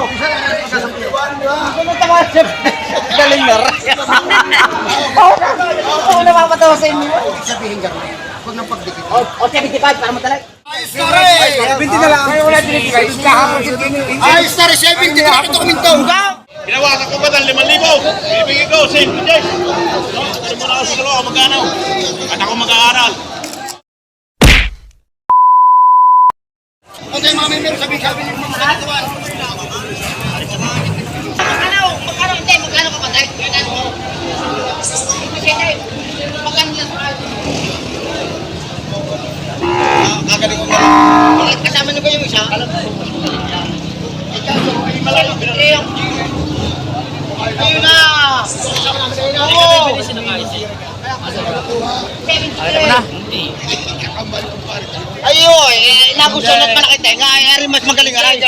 inyo. Ano tama siya? Galing na rin. Oo, napapatawa sa inyo. Sabihin ka rin. Huwag nang pagdikit. O, 75 para matalay. Ayos na rin! 20 na lang. Wala dinibigay. Ayos na rin! 70 na ito kuminto! Ginawasan ko ba ng 5,000? Bibigyan ko, same to Jess. Ano mo na ako sa dalawa, magkano? At ako mag-aaral. Okay, mga member, sabi niyo mga katawan. Magkano hindi? Magkano ka patay? Magkano mo? Magkano yan? Kagaling ko Kasama niyo ba yung isa? Alam mo. Ay, malayo. Ayun na! Oo! Ayun, nagustuhan at malaki tenga. Ay, mas magaling aray.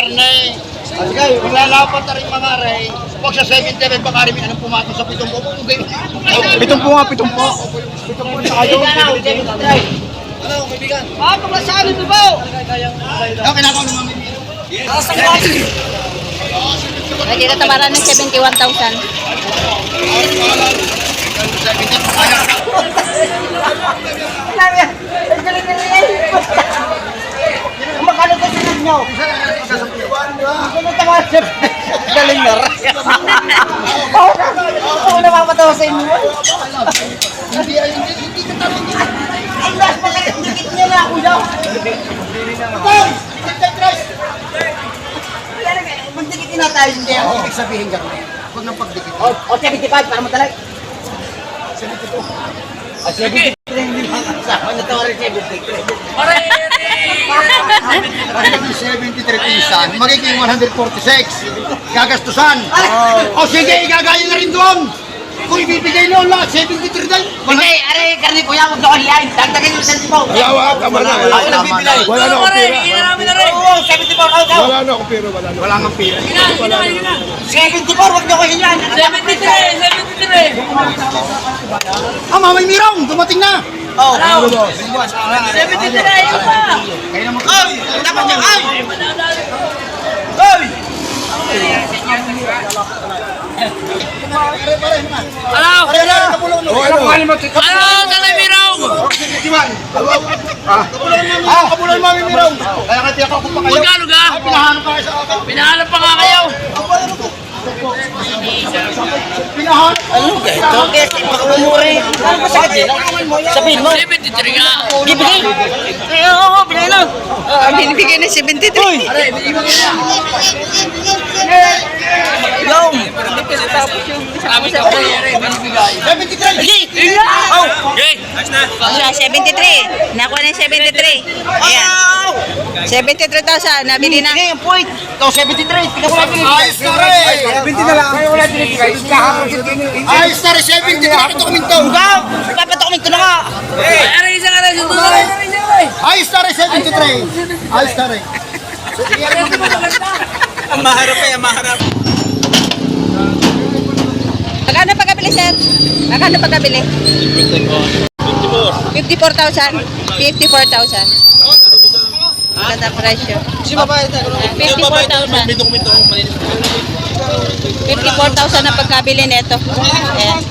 Sige, maglalapat na rin mga aray. Huwag sa 70 baka rin anong pumatong sa 70 po. 70 nga, 70. 70 na kayo. Ano, kaibigan? Paglasabi mo ba? Okay na ako ng mga member. Pwede na tamaran ng 71,000. Magkano ka sa inyo? Ano tama siya? Galing na rin. Oo, napapatawa sa inyo. Hindi ka tama. Ay, mas magaling. Dikit niya na, kuya. Hoy! 73! Magdikitin na tayo, hindi ako. Ibig sabihin ka rin. Huwag nang pagdikit. O, 75 para matalay. 72. O, 73 hindi makakasama. Natawa rin 73. Magiging 73 pisan, magiging 146. Gagastusan. O sige, igagaya na rin doon. Kung ibibigay noon lahat, 73 dahil. Hindi, aray, karni kuya, huwag na kahiyain. Dagdagan yung 75. Wala, tama na. Wala na bibigay. Wala na akong pera. Oo, 74 ako daw. Wala na akong pera. Wala na. Wala nang pera. 74, huwag na kahiyain. 73! Ah, Mamay Mirong, dumating na. Oh, Ano ba? 73 yun pa! Kaya naman. ay, dapat niya, ay. Ay! Hello! O ano? Hello, Tatay Mirong! Kapulan Mami Mirong. Kaya kaya ako pa kayo. Magkano ka? Pinahanap ka sa akin. Pinahanap pa nga kayo! Pinahanap. Ano ka ito? Kasi makamumuri. Ano ba sa akin? Sabihin mo. 73 nga! Bibigay. Eh, oo, binigay lang. Binibigay na 73! Yung. Sabi ko binibigay. 73. Oh. Okay! Siya, 73. Nakuha na yung 73. Ayan. 73,000. Nabili na. Bigay yung point. Ikaw 73. Tingnan mo lang binibigay. Ayos na rin. 20 na lang. Wala dinibigay. Ayos na rin 70 na ito kuminto. Ikaw, papatok ko na nga. Aray, isa ka na! Sutuloy! Ayos na rin 73. Ayos na rin. Ang maharap eh, ang maharap. Magkano pagkabili, sir? Magkano pagkabili? 54,000. 54,000. Maganda presyo. Si babae tayo. 54,000. 54,000 na pagkabili nito. Ayan.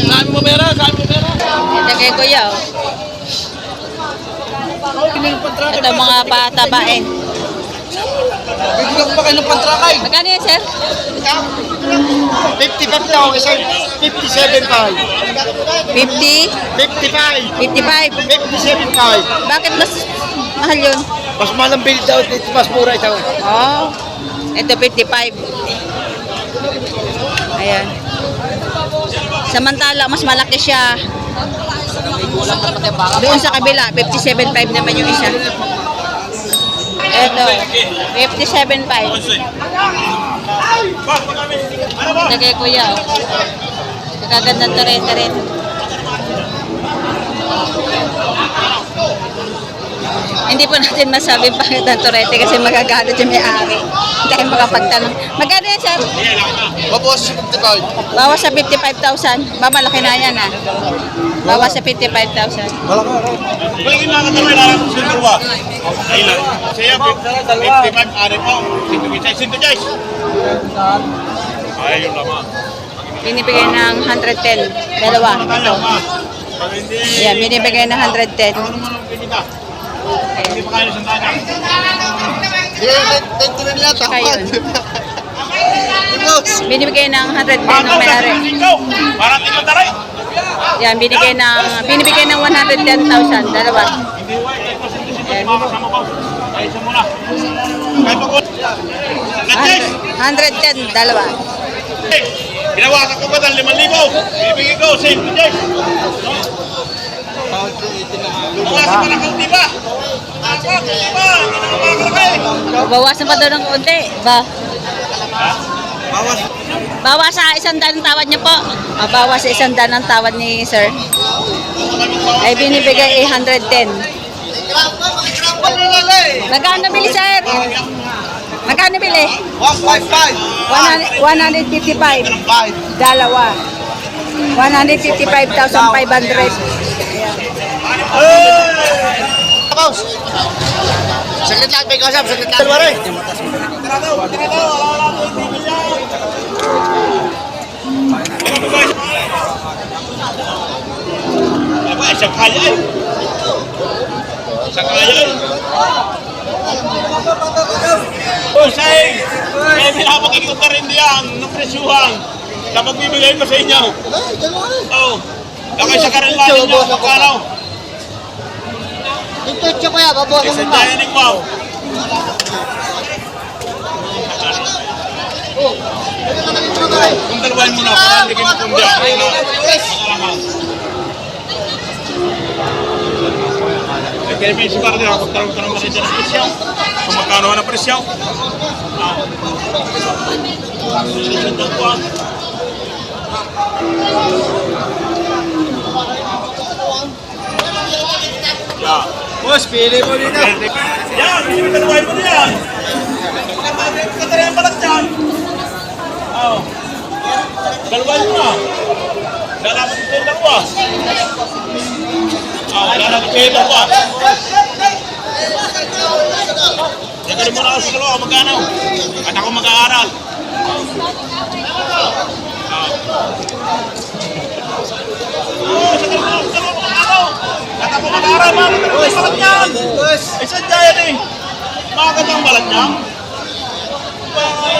Saan mo pera? Saan mo pera? Ito kay Kuya, oh. Ito mga pataba eh. Bigyan pa kayo ng pantrakay. Magkano yan, sir? 55 daw, isa 57.5. 50? 55. 55? 57.5. Bakit mas mahal yun? Mas malang bill daw, dito mas mura ito. Oh, ito 55. Ayan. Samantala, mas malaki siya. Doon sa kabila, 57.5 naman yung isa. Ito, 57.5. Ito kay Kuya. Oh. Kagandang toreta rin. Hindi po natin masabi bakit ang turete kasi magagalit yung may-ari. Hindi tayo makapagtanong. Magkano yan, sir? Babawas sa 55. Bawas sa 55,000. Mamalaki na yan, ha? Bawas sa 55,000. Kung yung nakatawin na lang sa Silver Wax. Ayun. Siya, 55, ari po. Sinto guys. Ayun naman. Binibigay ng 110. Dalawa. Ito. Pag hindi, Yan, binibigay ng 110. ano naman ang bibita? Hindi pa kaya sa tanya. Tento rin yan, Tsaka yun. Boss. Binibigay ng 110 ng may-ari. Para tingnan taray. Yan, binibigay ng 110,000. Dalawa. Hindi wa, ito sinto makakasama ko. Ay, isa muna. Kaya pa ko. Let's 110, dalawa. Ginawasan ko ba ng 5,000? Ibigay ko, same to Jay. Bawasan pa ng kaunti ba? Ako, kaunti ba? Hindi na makakalaki. Bawasan pa daw ng konti. Bawas sa 100 ang tawad niyo po. Bawas sa 100 ang tawad ni sir. Ay binibigay 110. Magkano bili sir? Magkano bili? 155. 155. 5. Dalawa. 155,500. Boss. Saglit lang, may kasap. Saglit lang. Pare. Apa, isang kaya eh. Isang kaya eh. Oh, say! Kaya pinapakikot na rin diyan ng presyuhan. Kapag bibigay ko sa inyo. Oh, kakay sa karinlan ninyo. Magkano? Ito, kuya. Babawasan Isa mo na. dyan yung wow. Kung dalawain mo na, para hindi kayo mapundi. Kaya may sigar din ako, magtanong-tanong ka rin dyan ng presyaw. Kung magkano ng presyaw. Sisintong ko ah. Yeah. Boss, pili mo dito. Yan, dalawain mo na yan. Magkatala yung balat dyan. Oo. Dalawain mo na. Lalaman ko yung dalawa. Lalaman ko yung dalawa. Dagarin mo na ako sa dalawa, magkano? At ako mag-aaral. Dagarin mo na ako sa dalawa, magkano? At ako mag-aaral, mga katulong yung balat niyan. Ay, sadya yan eh. Mga katulong balat niyan.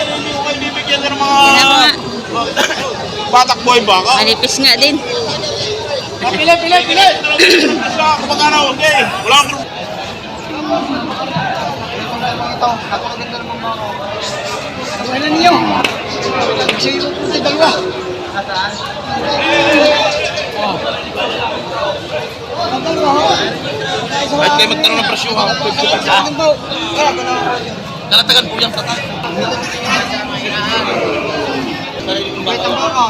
Hindi ko kayo bibigyan ng mga batak boy baka. Manipis nga din. Pili! Basta kumagaraw, okay. Wala akong Ano niyo? Sige mo po dalawa. kahit kayo magtanong ng presyo ha. Nalatagan po yung tatay. Wait ang mga.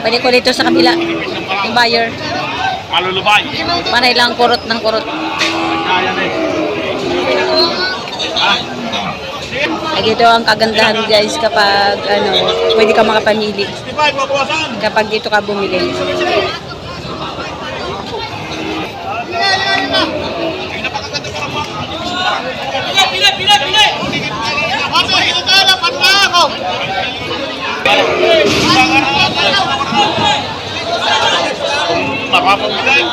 Pwede ko dito sa kabila. Yung buyer. Malulubay. Panay lang kurot ng kurot. Ay dito ang kagandahan guys kapag pwede ka makapamili 65, babawasan. kapag dito ka bumili. Mapapagulay.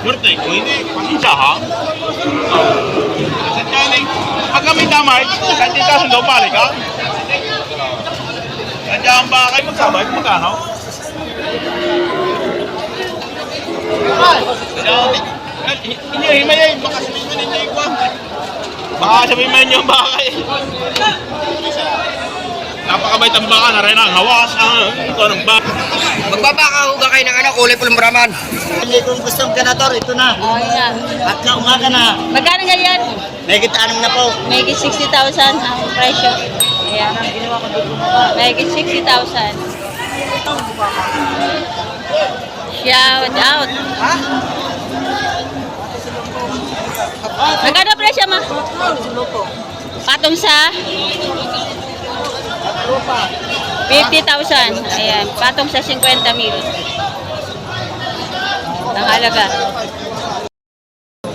Yorte, kung hindi, pasensya ha. Pasensya hindi. Pag kami damay, kahit di ka sundo, balik ha. Kaya ang bakay magsabay, magkano? Inyo, himayay, baka sabihin mo ninyo ikaw. Baka sabihin mo ninyo ang bakay. Napakabait ang baka na rin ang hawas. Ito ang baka. Magbabakahuga kayo ng ano, kulay pulang braman. Hindi kung gustong ganador, ito na. Oh, yan. At na umaga na. Magkano ganyan? May kita-anong na po. May 60,000 ang presyo. Ayan. May 60,000. Shout out. Magkano presyo mo? Patong sa 50,000. Ayan, patong sa 50,000. Ang halaga.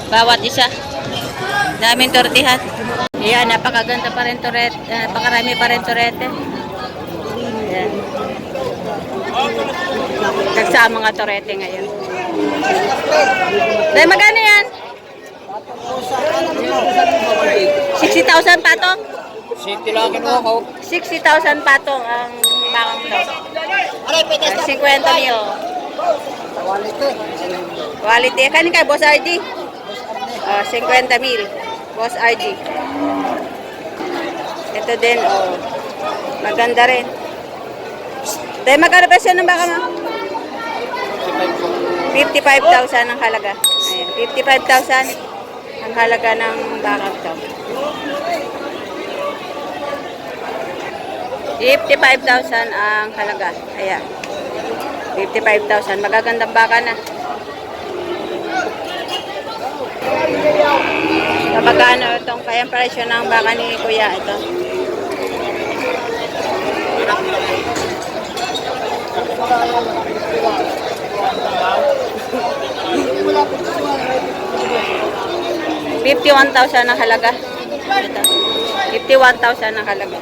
Bawat isa. Daming tortihan. Ayan, napakaganda pa rin turete. Napakarami pa rin turete. Ayan. Nagsa ang mga torete ngayon. Dahil magkano yan? 60,000 patong? 60,000 patong ang bakang to. 50 mil. Quality. Kanin ka, Boss RD? 50 mil. Boss RD. Ito din, maganda rin. Dahil magkano presyo ng baka mo? 55,000 ang halaga. Ayan, 55,000 ang halaga ng baka to. 55,000 ang halaga. Ayan. 55,000. Magagandang baka na. Magkano itong kayang presyo ng baka ni Kuya ito? $51,000 ang halaga. Ito. 51,000 ang halaga.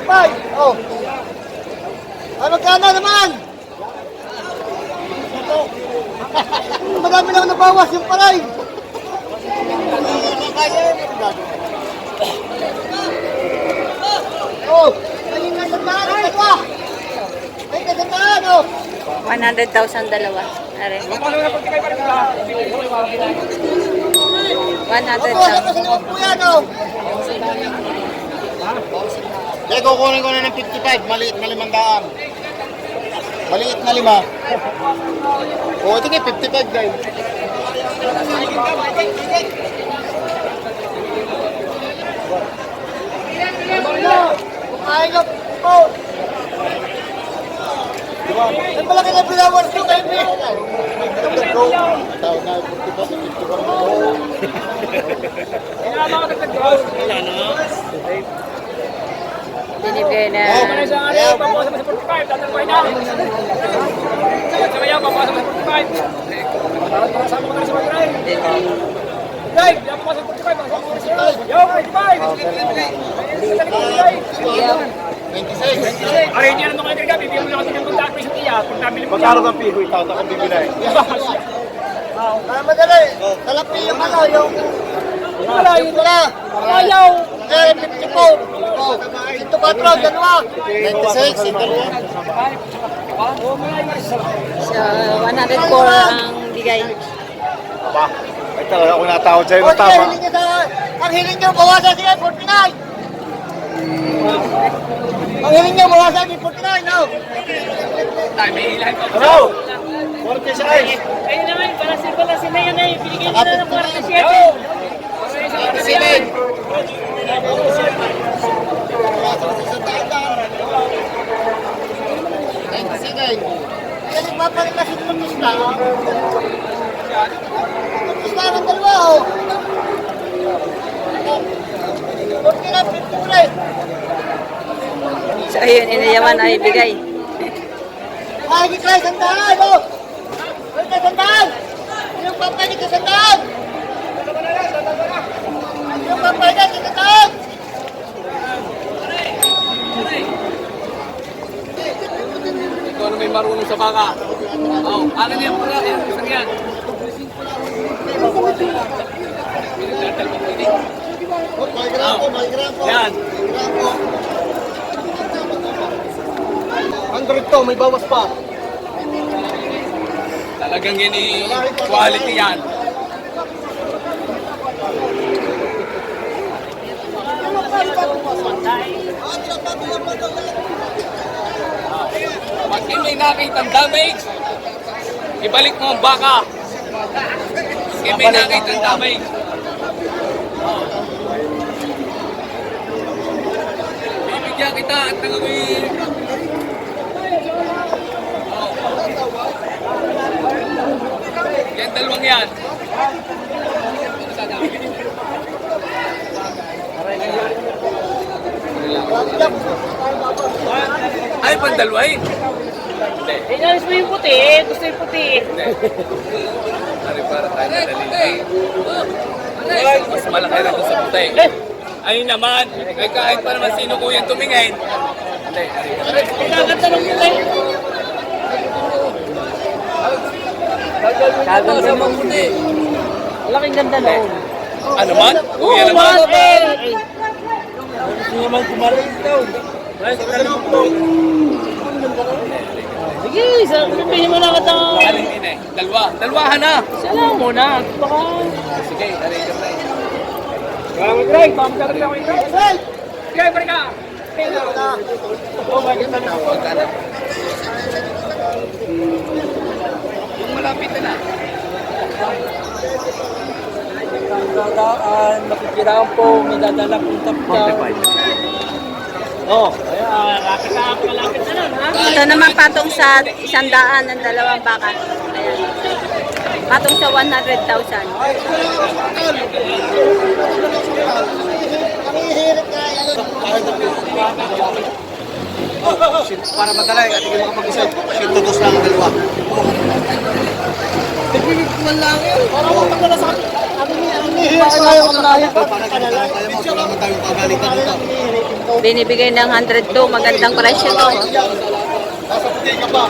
Bye! Oh! Ay, magkano naman? Madami lang nabawas yung palay. Oh! Ay, kasandaan! Dalawa! Ay, kasandaan! Oh! 100,000 dalawa. Are. 100,000. Sa limang po yan, oh! Kaya kukunin ko na ng 55, maliit na 500. Maliit na 5. O, ito nga, 55 guys. Kumain ka po! Ay, malaki na pinawar ko kayo, eh! Tawag na 55. Binibigay na. Magkano ng piho itaw na kung bibili? Ah, madali! Talapi yung ano, yung... Wala, yun wala! Ayaw! Eh, 54! Oh, ito 4, dalawa! 96, ito rin. So, 104 ang bigay. Aba, ay talaga ako natawad sa'yo O, ng tama. ang hiling nyo, bawasan siya, 49! Ang hiling nyo, bawasan siya, 49, no? Ano? 46. Ayun naman, para sila yan ay binigay Saka 57. 97. Kaya nagpapalit na si Tumpista, oh. Tumpista ng dalawa, oh. 49, 53. So, ayun, inayaman ay bigay. Ay, di kayo, sandaan, oh. Ay, kayo, sandaan. Yung papalit ka, sandaan. Yung papalit, sandaan. Ikaw na may marunong sa baka. Oh, akin yan pala. Isang yan. Yan. 100 to, may bawas pa. Talagang quality yan. Pag may nakitang damage, ibalik mo ang baka. Pag may nakitang damage. Bibigyan kita at nangawin. Yan dalawang yan. Ay, pandalwain. Hindi. Inalis mo yung puti. Gusto yung puti. Hindi. Ari para tayo nadali. Mas malaki rin doon sa puti. Ayun naman. Eh, kahit pa naman sino kuya tumingin. Hindi. Kaganda ng puti. Kaganda ng puti. Malaking ganda na. Ano man? Kuya naman. Hindi naman kumarin daw. Sige, sabihin mo na kita. Alin din eh. Dalawa. Dalawahan na. Isa lang muna. Baka... Sige, aray ka tayo. Greg, pamdari ako ito. Greg, balik ka. Oh my God, Huwag ka na. Yung malapit na. Dadaan, makikiraan po, may dadala pong tapyaw. Oh, malapit na nun, ha? Ito naman patong sa 100 ng dalawang baka. Ayan. Patong sa 100,000. Para madala, at hindi makapag-isa. Sintutos lang ang dalawa. Binibigay ng 102, magandang presyo to. Nasa puti ka pa.